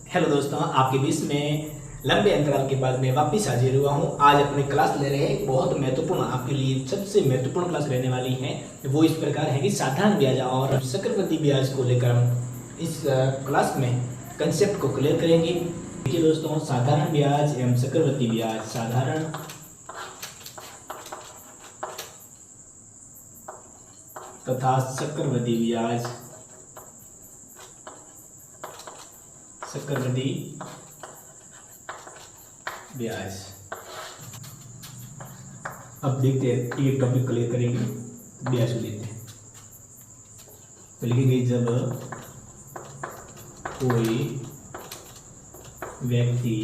Hello दोस्तों, आपके बीच में लंबे अंतराल के बाद मैं वापस हाजिर हुआ हूँ। आज अपनी क्लास ले रहे हैं, बहुत महत्वपूर्ण, आपके लिए सबसे महत्वपूर्ण क्लास रहने वाली है। वो इस प्रकार है कि साधारण ब्याज और चक्रवृद्धि ब्याज को लेकर हम इस क्लास में कंसेप्ट को क्लियर करेंगे। देखिए दोस्तों, साधारण ब्याज एवं चक्रवृद्धि ब्याज, साधारण तथा चक्रवृद्धि ब्याज, चक्रवृद्धि ब्याज। अब देखते हैं, ये टॉपिक क्लियर करेंगे। ब्याज को देखते हैं, तो लिखेंगे जब कोई व्यक्ति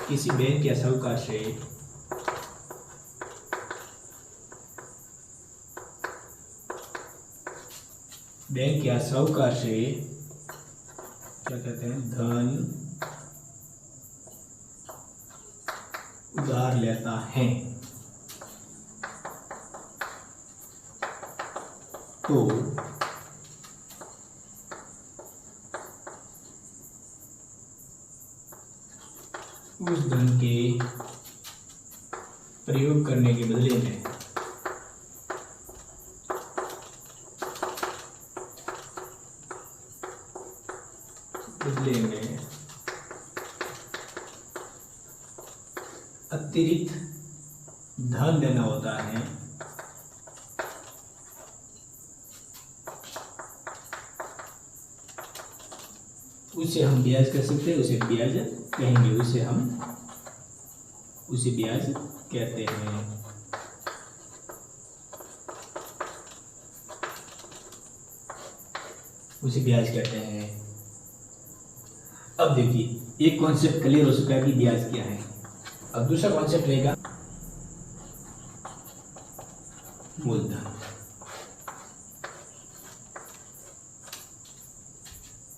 किसी बैंक या साहूकार से क्या कहते हैं, धन उधार लेता है, तो उस धन के प्रयोग करने के बदले में अतिरिक्त धन देना होता है। उसे हम ब्याज कह सकते हैं, उसे ब्याज कहेंगे, उसे ब्याज कहते हैं। उसे ब्याज कहते हैं। अब देखिए, एक कॉन्सेप्ट क्लियर हो चुका है कि ब्याज क्या है। अब दूसरा कॉन्सेप्ट रहेगा मूलधन।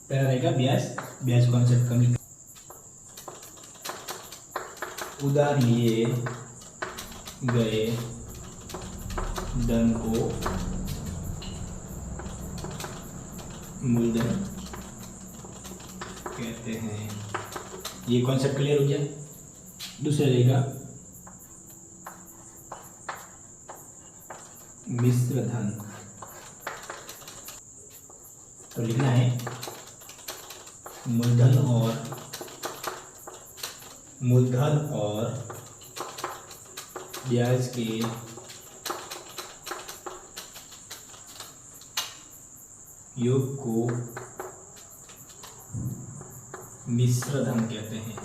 पहला रहेगा ब्याज कॉन्सेप्ट कमी। उधार लिए गए धन को मूलधन कहते हैं। ये कॉन्सेप्ट क्लियर हो गया। दूसरा रहेगा मिश्र धन। तो लिखना है मूलधन और ब्याज के योग को मिश्र धन कहते हैं।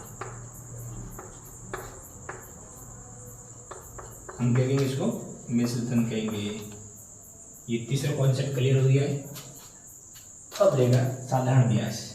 हम कहेंगे इसको मिश्र धन कहेंगे। ये तीसरा कॉन्सेप्ट क्लियर हो गया है। अब रहेगा साधारण ब्याज।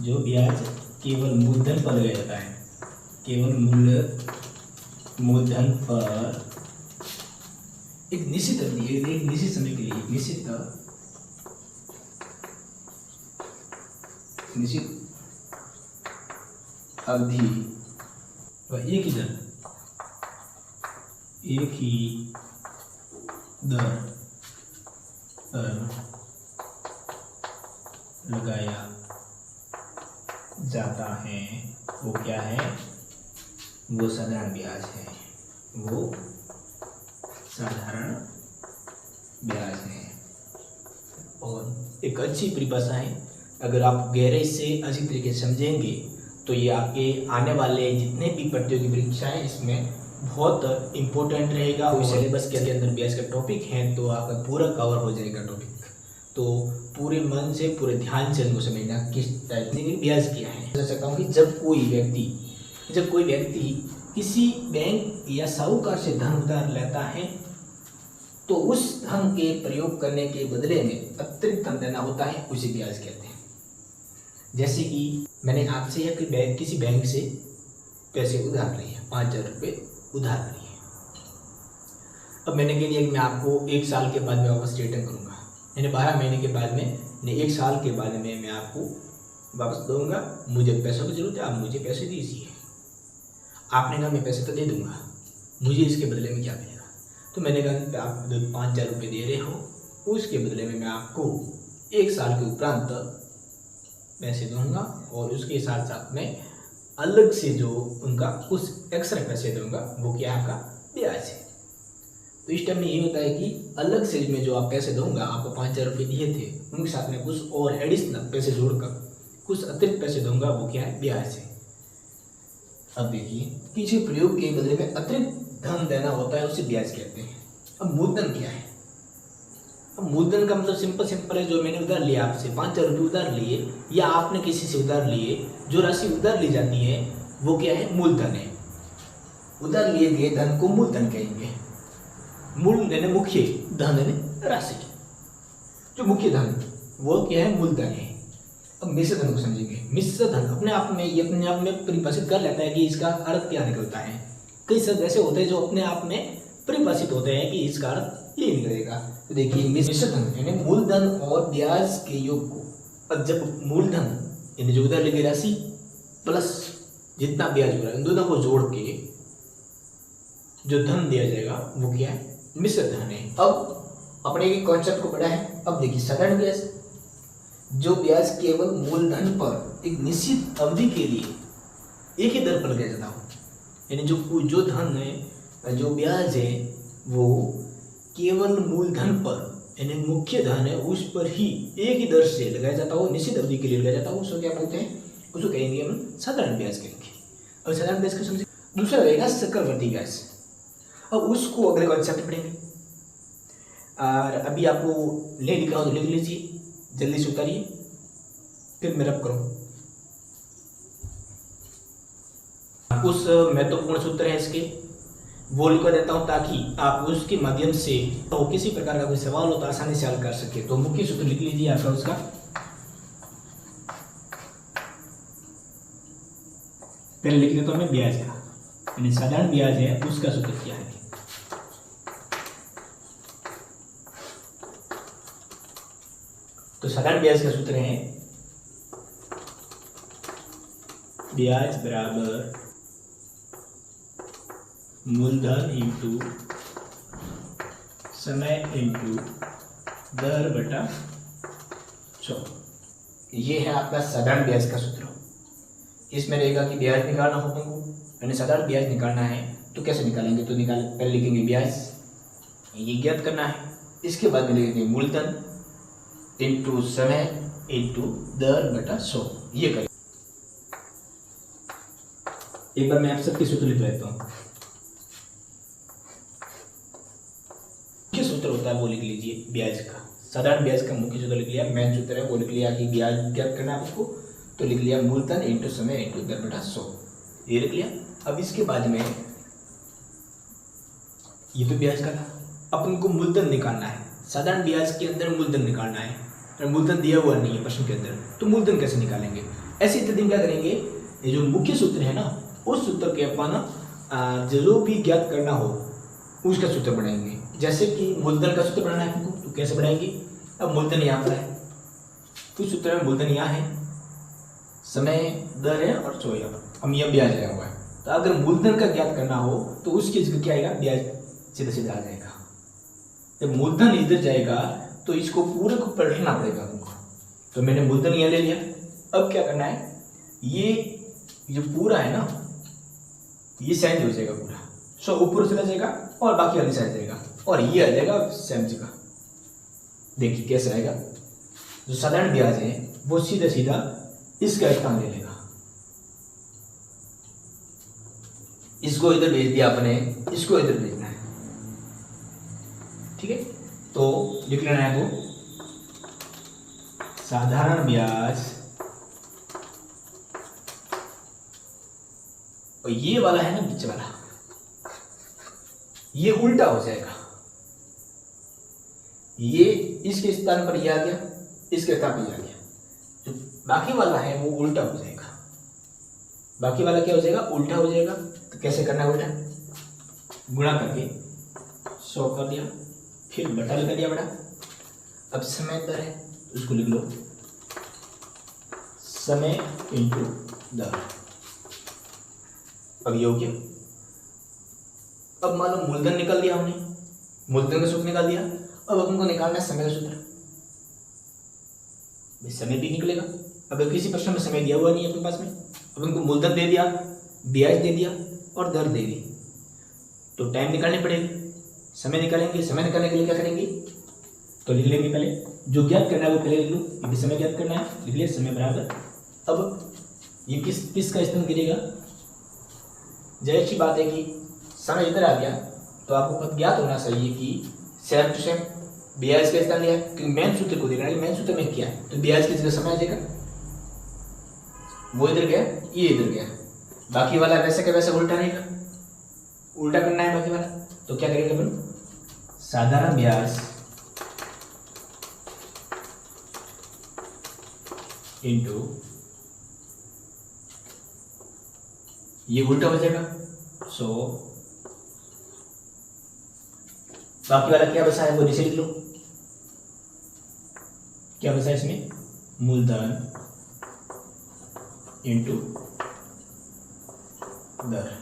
जो ब्याज केवल मूलधन पर लगाया जाता है, केवल मूलधन पर एक निश्चित अवधि, एक निश्चित समय के लिए, निश्चित अवधि व एक ही दर पर लगाया जाता है, वो क्या है? वो साधारण ब्याज है। वो साधारण ब्याज है। और एक अच्छी परिभाषा है, अगर आप गहराई से अच्छी तरीके से समझेंगे तो ये आपके आने वाले जितने भी प्रतियोगी परीक्षाएं इसमें बहुत इम्पोर्टेंट रहेगा। और सिलेबस के अंदर ब्याज का टॉपिक है, तो आपका पूरा कवर हो जाएगा टॉपिक। तो पूरे मन से, पूरे ध्यान से इनको समझना किस टाइप से ब्याज क्या है। समझ सकता हूँ कि जब कोई व्यक्ति किसी बैंक या साहूकार से धन उधार लेता है, तो उस धन के प्रयोग करने के बदले में अतिरिक्त धन देना होता है, उसे ब्याज कहते हैं। जैसे कि मैंने आपसे या किसी बैंक से पैसे उधार लिए, 5,000 रुपये उधार लिए। अब मैंने कह दिया कि मैं आपको 1 साल के बाद में वापस रिटर्न करूँगा, यानी 12 महीने के बाद में, यानी 1 साल के बाद में मैं आपको वापस दूंगा। मुझे पैसों की जरूरत है, आप मुझे पैसे दीजिए। आपने कहा मैं पैसे तो दे दूंगा, मुझे इसके बदले में क्या मिलेगा? तो मैंने कहा आप 5,000 रुपये दे रहे हो, उसके बदले में मैं आपको 1 साल के उपरांत पैसे दूंगा और उसके साथ साथ में अलग से जो उनका कुछ एक्स्ट्रा पैसे दूंगा, वो क्या है? आपका ब्याज है। तो इस टाइम में ये होता है कि अलग से में जो आप पैसे दूंगा, आपको 5,000 रुपये दिए थे, उनके साथ में कुछ और एडिशनल पैसे जोड़कर कुछ अतिरिक्त पैसे दूंगा, वो क्या है? ब्याज है। अब देखिए, किसी प्रयोग के बदले में अतिरिक्त धन देना होता है, उसे ब्याज कहते हैं। अब मूलधन क्या है? अब मूलधन का मतलब सिंपल है, जो मैंने उधार लिया आपसे 5,000 रुपये उधार लिए, या आपने किसी से उधार लिए, जो राशि उधार ली जाती है वो क्या है? मूलधन है। उधार लिए गए धन को मूलधन कहेंगे। मूल यानी मुख्य, धन यानी राशि, जो मुख्य धन वो क्या है? मूलधन है। अब मिश्र धन को समझेंगे। मिश्र धन अपने आप में परिभाषित कर लेता है कि इसका अर्थ क्या निकलता है। कई शब्द ऐसे होते हैं जो अपने आप में परिभाषित होते हैं कि इसका अर्थ ये निकलेगा। तो देखिए, मिश्र धन यानी मूलधन और ब्याज के योग को, अब जब मूलधन यानी जो उधार ली गई राशि प्लस जितना ब्याज हो रहा है, इन दोनों को जोड़ के जो धन दिया जाएगा वो क्या है? मिश्र धन है। अब अपने के कॉन्सेप्ट को पढ़ा है। अब देखिए, साधारण ब्याज, जो ब्याज केवल मूलधन पर एक निश्चित अवधि के लिए एक ही दर पर लगाया जाता हो, यानी जो धन है, जो ब्याज है, वो केवल मूलधन पर यानी मुख्य धन है उस पर ही एक ही दर से लगाया जाता हो, निश्चित अवधि के लिए लगाया जाता हो, उसको क्या बोलते हैं? उसको कहेंगे हम साधारण ब्याज कहेंगे। और साधारण ब्याज को समझे। दूसरा रहेगा चक्रवर्ती ब्याज। अब उसको अगले कॉन्सेप्ट पढ़ेंगे। और अभी आपको ले लिखा हो तो लिख लीजिए, जल्दी से उतारिए, फिर मैं रब करूँ। कुछ महत्वपूर्ण सूत्र है इसके, वो लिखवा देता हूँ ताकि आप उसके माध्यम से तो किसी प्रकार का कोई सवाल हो तो आसानी से हल कर सके। तो मुख्य सूत्र लिख लीजिए आपका उसका। पहले लिख देता हूँ मैं ब्याज का, यानी साधारण ब्याज है उसका सूत्र क्या है। तो साधारण ब्याज का सूत्र है ब्याज बराबर मूलधन इंटू समय इंटू दर बटा 100। ये है आपका साधारण ब्याज का सूत्र। इसमें रहेगा कि ब्याज निकालना हो तुमको, यानी साधारण ब्याज निकालना है तो कैसे निकालेंगे? तो पहले लिखेंगे ब्याज, ये ज्ञात करना है। इसके बाद में लिखेंगे मूलधन इंटू समय इंटू दर बटा 100, ये करें। एक बार मैं आप सबके सूत्र लिख लेता हूँ। मुख्य सूत्र होता है वो लिख लीजिए ब्याज का, साधारण ब्याज का मुख्य सूत्र लिख लिया। मेन सूत्र है वो लिख लिया कि ब्याज ज्ञात करना है आपको, तो लिख लिया मूलधन इंटू समय इंटू दर बटा 100, ये लिख लिया। अब इसके बाद में ये तो ब्याज का था, अपन को मूलधन निकालना है। साधारण ब्याज के अंदर मूलधन निकालना है, मूलधन दिया हुआ नहीं है प्रश्न के अंदर, तो मूलधन कैसे निकालेंगे? ऐसी स्थिति में क्या करेंगे? ये जो मुख्य सूत्र है ना, उस सूत्र के अपन जो भी ज्ञात करना हो उसका सूत्र बनाएंगे। जैसे कि मूलधन का सूत्र बनाना है आपको, तो कैसे बनाएंगे? अब मूलधन यहाँ पर है, कुछ सूत्र में मूलधन यहाँ है, समय दर है और 100 यहाँ पर, हम यह ब्याज आया हुआ है। तो अगर मूलधन का ज्ञात करना हो तो उसकी जगह क्या आएगा? ब्याज सीधा सीधा आ जाएगा। जब मूलधन इधर जाएगा तो इसको पूरे को पलटना पड़ेगा हमको। तो मैंने मूलधन यहाँ ले लिया। अब क्या करना है? ये जो पूरा है ना, ये साइड हो जाएगा पूरा, 100 ऊपर चला जाएगा और बाकी वाली साइड जाएगा, और ये आ जाएगा सेम जगह। देखिए कैसे आएगा? जो साधारण ब्याज है वो सीधा सीधा इसका स्थान ले लेगा। इसको इधर भेज दिया आपने, इसको इधर भेजना है, ठीक है? तो लिख लेना है वो साधारण ब्याज, और ये वाला है ना बीच वाला, ये उल्टा हो जाएगा। ये इसके स्थान पर ये आ गया, इसके स्थान पर ये आ गया। जो बाकी वाला है वो उल्टा हो जाएगा। बाकी वाला क्या हो जाएगा? उल्टा हो जाएगा। तो कैसे करना है उल्टा? गुणा करके 100 कर दिया, फिर बटा लगा दिया बड़ा। अब समय दर है, उसको लिख लो, समय इंटू दर। अब ये हो गया। अब मान लो मूलधन निकाल दिया हमने, मूलधन का सूत्र निकाल दिया। अब हमको निकालना है समय का सूत्र। समय भी निकलेगा। अब किसी प्रश्न में समय दिया हुआ नहीं है अपने पास में, अब उनको मूलधन दे दिया, ब्याज दे दिया और दर दे दी, तो टाइम निकालनी पड़ेगी। समय निकालेंगे, समय निकालने के लिए क्या करेंगे, तो लिख लेंगे पहले जो ज्ञात करना है वो पहले लिख लो। ये भी समय ज्ञात करना है, लिख लिया समय बराबर। अब ये किसका स्तंभ गिरेगा, जाहिर सी बात है कि समय इधर आ गया तो आपको पद ज्ञात होना चाहिए कि सेम टू सेम ब्याज का स्थान लिया, क्योंकि मेन सूत्र को देखना है। मेन सूत्र में क्या है, तो ब्याज की जगह समय आ जाएगा, वो इधर गया, ये इधर गया, बाकी वाला वैसे का वैसे उल्टा रहेगा, उल्टा करना है बाकी वाला। तो क्या करेंगे अपन, साधारण ब्याज इंटू ये उल्टा हो जाएगा। सो बाकी वाला क्या बचा है वो नीचे लिख लो। क्या बचा है इसमें, मूलधन इंटू दर।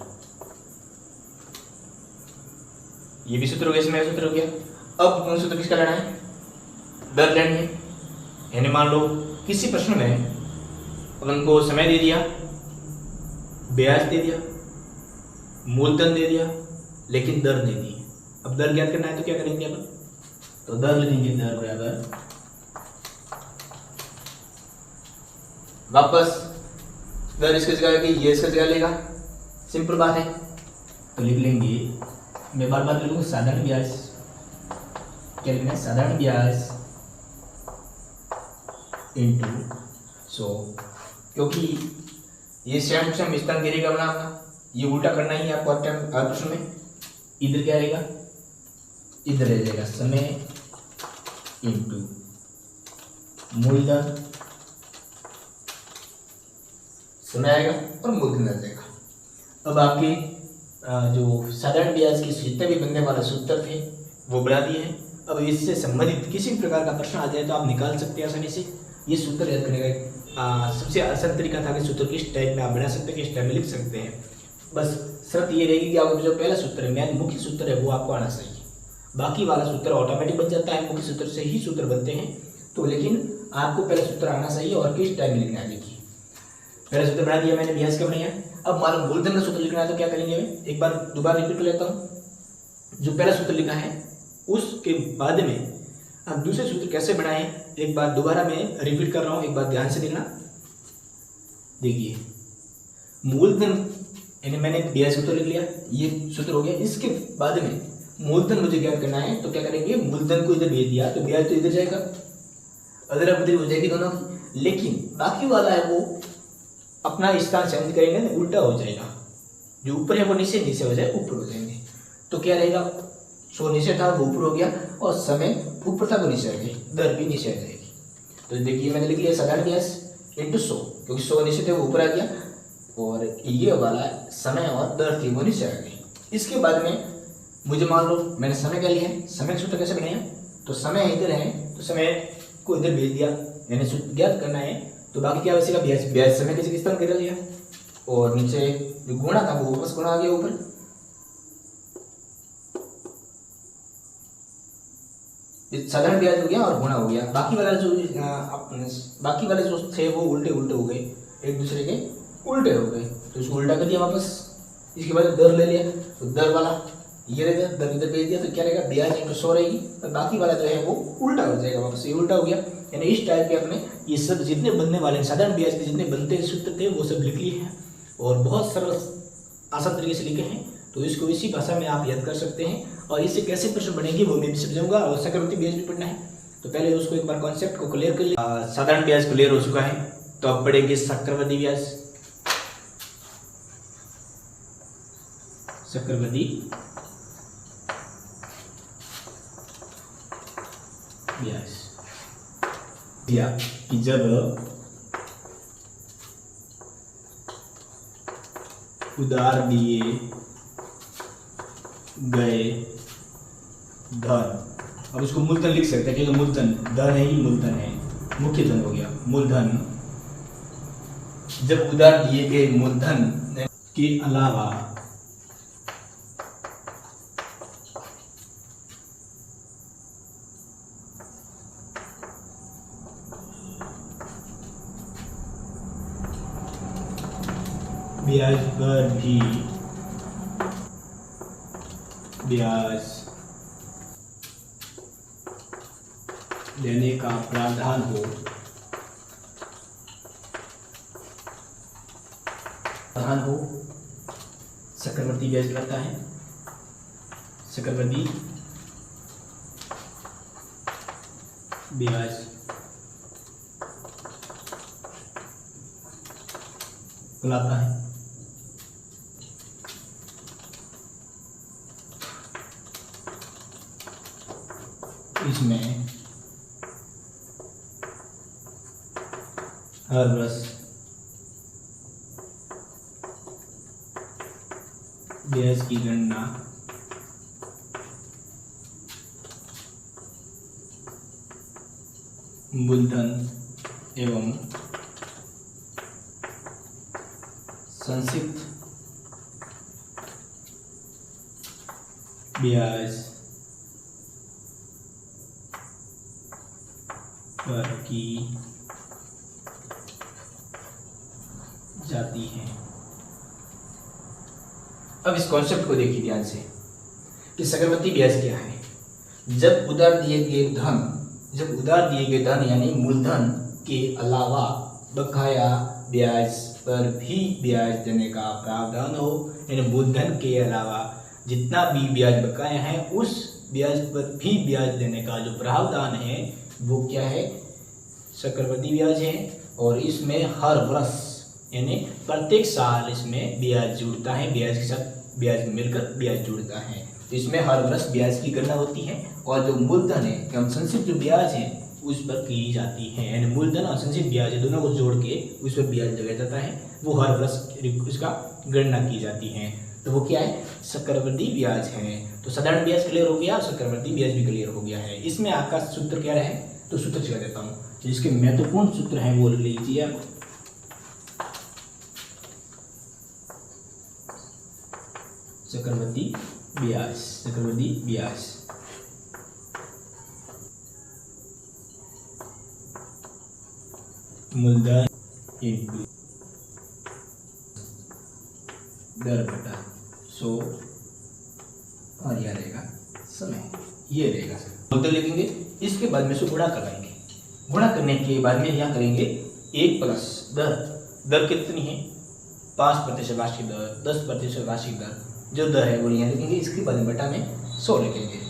ये भी सूत्र हो गया, इसमें सूत्र हो गया। अब कौन सूत्र किसका लेना है, दर लेनी है। यानी मान लो किसी प्रश्न में अपन को समय दे दिया, ब्याज दे दिया, मूलधन दे दिया, लेकिन दर नहीं दी। अब दर ज्ञात करना है तो क्या करेंगे अपन, तो दर लिखेंगे, दर बराबर वापस दर इसकी जगह लेगी, ये इसकी जगह लेगा, सिंपल बात है। तो लिख लेंगे, मैं बार बार लिखूंगा साधारण ब्याज। क्या लिखना है, साधारण ब्याज इंटू 100, क्योंकि ये सेम टू सेम स्थान गिरेगा बनाना, ये उल्टा करना ही है आपको हर प्रश्न में। इधर क्या रहेगा, इधर रह जाएगा समय इंटू मूलधन, समय आएगा और मूलधन आ जाएगा। अब आपके जो साधारण ब्याज के जितने भी बनने वाले सूत्र थे वो बढ़ा दिए हैं। अब इससे संबंधित किसी भी प्रकार का प्रश्न आ जाए तो आप निकाल सकते हैं आसानी से। ये सूत्र याद करने का सबसे आसान तरीका था कि सूत्र किस टाइप में आप बना सकते हैं, किस टाइप में लिख सकते हैं। बस शर्त ये रहेगी कि आपको जो पहला सूत्र है, मेन मुख्य सूत्र है, वो आपको आना चाहिए। बाकी वाला सूत्र ऑटोमेटिक बन जाता है, मुख्य सूत्र से ही सूत्र बनते हैं। तो लेकिन आपको पहला सूत्र आना चाहिए और किस टाइम में लिखना है। देखिए पहला सूत्र बना दिया मैंने, ब्याज का बनाया। अब मान लो मूलधन का सूत्र लिखना है तो क्या करेंगे, एक बार दोबारा रिपीट कर लेता हूँ। जो पहला सूत्र लिखा है उसके बाद में अब दूसरे सूत्र कैसे बनाए, एक बार दोबारा मैं रिपीट कर रहा हूँ, एक बार ध्यान से देखना। देखिए मूलधन यानी मैंने ब्याज सूत्र लिख लिया, ये सूत्र हो गया। इसके बाद में मूलधन मुझे ज्ञात करना है तो क्या करेंगे, मूलधन को इधर भेज दिया तो ब्याज तो इधर जाएगा, अदला बदली हो जाएगी दोनों की। लेकिन बाकी वाला है वो अपना स्थान चेंज करेंगे ना, उल्टा हो जाएगा। जो ऊपर है वो नीचे, नीचे हो जाए ऊपर हो जाएंगे। तो क्या रहेगा, 100 नीचे था वो ऊपर हो गया, और समय ऊपर था वो नीचे आ गई, दर भी नीचे आ जाएगी। तो देखिए मैंने लिख लिया साधारण ब्याज इंटू 100, क्योंकि 100 नीचे थे वो ऊपर आ गया, और ये वाला समय और दर थी वो नीचे आ गई। इसके बाद में मुझे मान लो मैंने समय क्या लिया है, समय का सूत्र कैसे बनाया, तो समय इधर है तो समय को इधर भेज दिया, यानी सूत्र ज्ञात करना है। तो बाकी क्या बचेगा, ब्याज। ब्याज समय किसी स्थान गिरा लिया, और नीचे जो गुणा था वो वापस गुणा आ गया ऊपर। साधारण ब्याज हो गया और गुणा हो गया। बाकी वाले जो थे वो उल्टे उल्टे हो गए, एक दूसरे के उल्टे हो गए, तो इसको उल्टा कर दिया वापस। इसके बाद दर ले लिया, तो दर वाला ये रहेगा, दर इधर भेज दिया तो क्या रहेगा, ब्याज इंटू 100 रहेगी, और बाकी वाला जो है वो उल्टा हो जाएगा वापस, ये उल्टा हो गया। यानी इस टाइप के अपने ये सब जितने बनने वाले साधारण ब्याज के जितने बनते सूत्र थे वो सब लिख लिए हैं, और बहुत सरल आसान तरीके से लिखे हैं। तो इसको इसी भाषा में आप याद कर सकते हैं, और इससे कैसे प्रश्न बनेंगे वो मैं भी समझाऊंगा। और चक्रवृद्धि ब्याज भी पढ़ना है, तो पहले उसको एक बार कॉन्सेप्ट को क्लियर कर लिया। साधारण ब्याज क्लियर हो चुका है, तो अब पढ़ेंगे चक्रवृद्धि ब्याज। चक्रवृद्धि ब्याज कि जब उधार दिए गए धन। अब इसको मूलधन लिख सकते हैं क्योंकि मूलधन धन है ही, मूलधन है, मुख्य धन हो गया मूलधन। जब उधार दिए गए मूलधन के अलावा ब्याज पर भी ब्याज देने का प्रावधान हो, चक्रवर्ती ब्याज कहलाता है। चक्रवर्ती ब्याज कहलाता है। इसमें हर वर्ष ब्याज की गणना मूलधन एवं संक्षिप्त ब्याज पर की जाती है। अब इस कॉन्सेप्ट को देखिए ध्यान से कि चक्रवर्ती ब्याज क्या है। जब उधार दिए गए धन यानी मूलधन के अलावा बकाया ब्याज पर भी ब्याज देने का प्रावधान हो, यानी मूलधन के अलावा जितना भी ब्याज बकाया है उस ब्याज पर भी ब्याज देने का जो प्रावधान है वो क्या है, चक्रवर्ती ब्याज है। और इसमें हर वर्ष यानी प्रत्येक साल इसमें ब्याज जुड़ता है, ब्याज के साथ ब्याज मिलकर ब्याज जुड़ता है। तो इसमें हर वर्ष ब्याज की गणना होती है और जो मूलधन है एवं संक्षिप्त जो ब्याज है उस पर की जाती है, यानी मूलधन और संक्षिप्त ब्याज है दोनों को जोड़ के उस पर ब्याज लगाया जाता है, वो हर वर्ष उसका गणना की जाती है। तो वो क्या है, चक्रवर्ती ब्याज है। तो साधारण ब्याज क्लियर हो गया, चक्रवर्ती ब्याज भी क्लियर हो गया है। इसमें आपका सूत्र क्या रहे, तो सूत्र चला देता हूँ, जिसके महत्वपूर्ण सूत्र हैं वो लीजिए आप। चक्रवर्ती ब्याज मूलधन इंटू दर बटा 100 और यह रहेगा समय, ये रहेगा मूलधन लिखेंगे। इसके बाद में से गुणा कराएंगे, गुणा करने के बाद में यहाँ करेंगे 1 प्लस दर कितनी है 5% वार्षिक दर, 10% वार्षिक दर, जो दर है वो यहाँ लिखेंगे। इसके बाद में बटा में 100 लिखेंगे।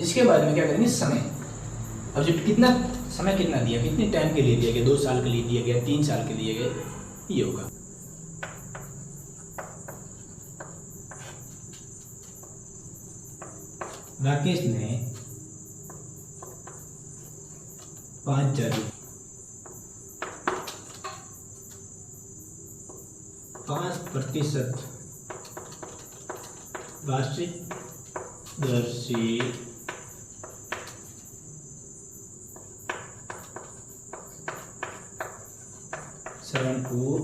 इसके बाद में क्या करेंगे, समय। अब जो समय कितना दिया, कितने टाइम के लिए दिया गया, 2 साल के लिए दिया गया, 3 साल के लिए गया, ये होगा। राकेश ने 5,000 5% वार्षिक दर से श्रवण को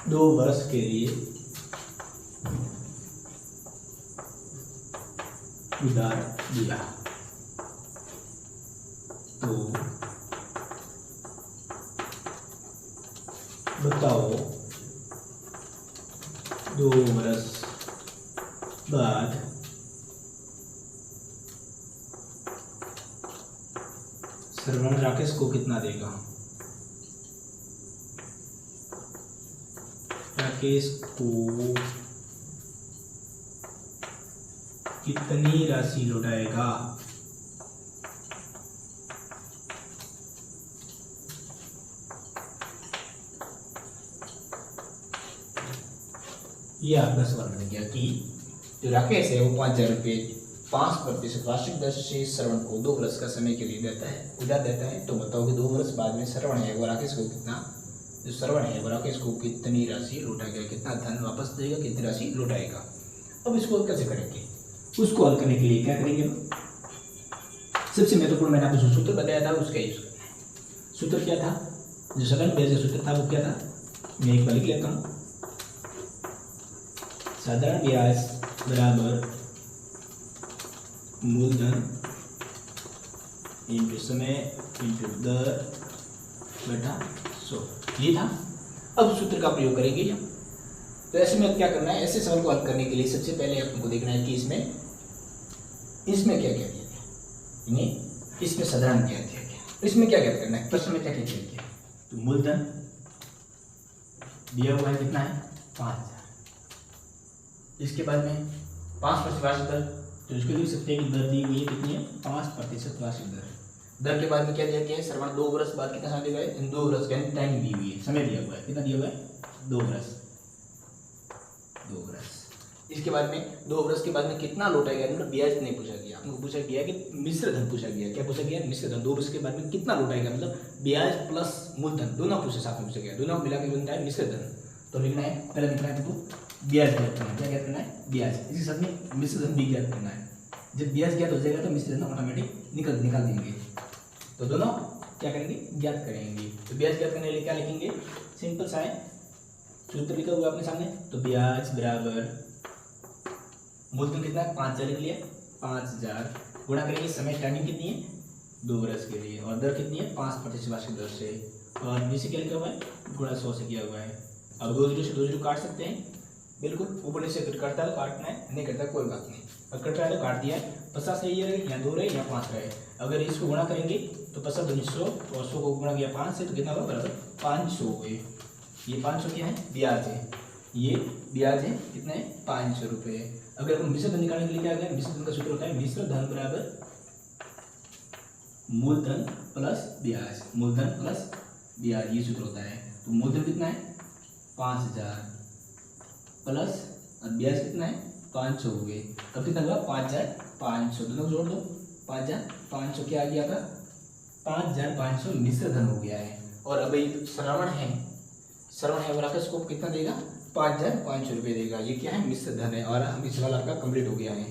2 वर्ष के लिए उधार दिया। तो बताओ 2 वर्ष बाद श्रवण राकेश को कितना देगा, राकेश को कितनी राशि लौटाएगा। ये आपका सवाल बन गया कि जो राकेश है वो 5,000 रुपये 5% वार्षिक दर से श्रवण को 2 वर्ष का समय के लिए देता है, उधार देता है। तो बताओ कि 2 वर्ष बाद में श्रवण है वो राकेश को कितना, जो श्रवण है वो राकेश को कितनी राशि लौटाएगा, कितना धन वापस देगा, कितनी राशि लौटाएगा। अब इसको कैसे करेंगे, उसको हल करने के लिए क्या करेंगे, सबसे महत्वपूर्ण मैंने आपको जो सूत्र बताया था उसका यूज करना। सूत्र क्या था, जो सेकंड ब्याज का सूत्र था वो क्या था, मैं एक बार लिख लेता हूँ। साधारण ब्याज बराबर मूलधन इंटू समय इंटू दर बटा 100, ये था। अब सूत्र का प्रयोग करेंगे हम। तो ऐसे में क्या करना है, ऐसे सवाल को हल करने के लिए सबसे पहले आपको देखना है कि इसमें क्या क्या दिया गया, इसमें साधारण क्या दिया गया, इसमें क्या क्या करना है, प्रश्न में क्या क्या दिया गया। तो मूलधन दिया हुआ है कितना है 5000, इसके बाद में 5% वार्षिक दर, तो इसको लिख सकते हैं कि दर दी हुई है कितनी है 5% वार्षिक दर। दर के बाद में क्या दिया गया है, श्रवण 2 वर्ष बाद कितना समय दिया है, 2 वर्ष का टाइम दी हुई है, समय दिया हुआ है, कितना दिया हुआ है 2 वर्ष। इसके बाद में 2 वर्ष के बाद में कितना लौटाएगा, मतलब ब्याज नहीं पूछा गया, आपको पूछा गया कि मिश्र धन पूछा गया, क्या पूछा गया मिश्र धन। 2 वर्ष के बाद में कितना लौटाएगा, मतलब ब्याज प्लस मूलधन दोनों पूछे साथ में पूछा गया, दोनों मिला के बनता है मिश्र धन। तो लिखना है, पहले लिखना है आपको ब्याज ज्ञात करना है, क्या ज्ञात करना है ब्याज, इसी साथ में मिश्र धन भी ज्ञात करना है। जब ब्याज ज्ञात हो जाएगा तो मिश्र धन ऑटोमेटिक निकाल देंगे, तो दोनों क्या करेंगे ज्ञात करेंगे। तो ब्याज ज्ञात करने के लिए क्या लिखेंगे, सिंपल सा है, सूत्र लिखा हुआ अपने सामने। तो ब्याज बराबर मूलधन कितना है 5000 लिख लिया, 5000 गुणा करेंगे समय टाइमिंग कितनी है 2 वर्ष के लिए, और दर कितनी है 5% वार्षिक दर से, और नीचे क्या लिखा हुआ है गुणा 100 से किया हुआ है। अब 2 जीरो से 2 जीरो काट सकते हैं, बिल्कुल ऊपर नीचे कटता है तो काटना है, नहीं कटता कोई बात नहीं, अगर कट रहा है तो काट दिया है। 50 से ये रहे, यहाँ 2 रहे, यहाँ 5 रहे। अगर इसको गुणा करेंगे तो 50 दूनी 100 और 100 को गुणा किया 5 से, तो कितना होगा बराबर 500 हुए। ये 500 क्या है ब्याज है, ये ब्याज है कितना है 500 रुपये। अगर अपन मिश्र धन निकालने के लिए क्या करें, मिश्र धन का सूत्र होता है मिश्र धन बराबर मूलधन प्लस ब्याज, मूलधन प्लस ब्याज, ये सूत्र होता है। तो मूलधन कितना है 5000 प्लस और ब्याज कितना है 500 हो गए, तब कितना हुआ 5500, दोनों जोड़ दो 5500 क्या आ गया था 5500 मिश्र धन हो गया है। और अब ये श्रवण है और आपका स्कोप कितना देगा 5500 रुपये देगा, ये क्या है मिश्र धन है। और हम इस सवाल आपका कंप्लीट हो गया है।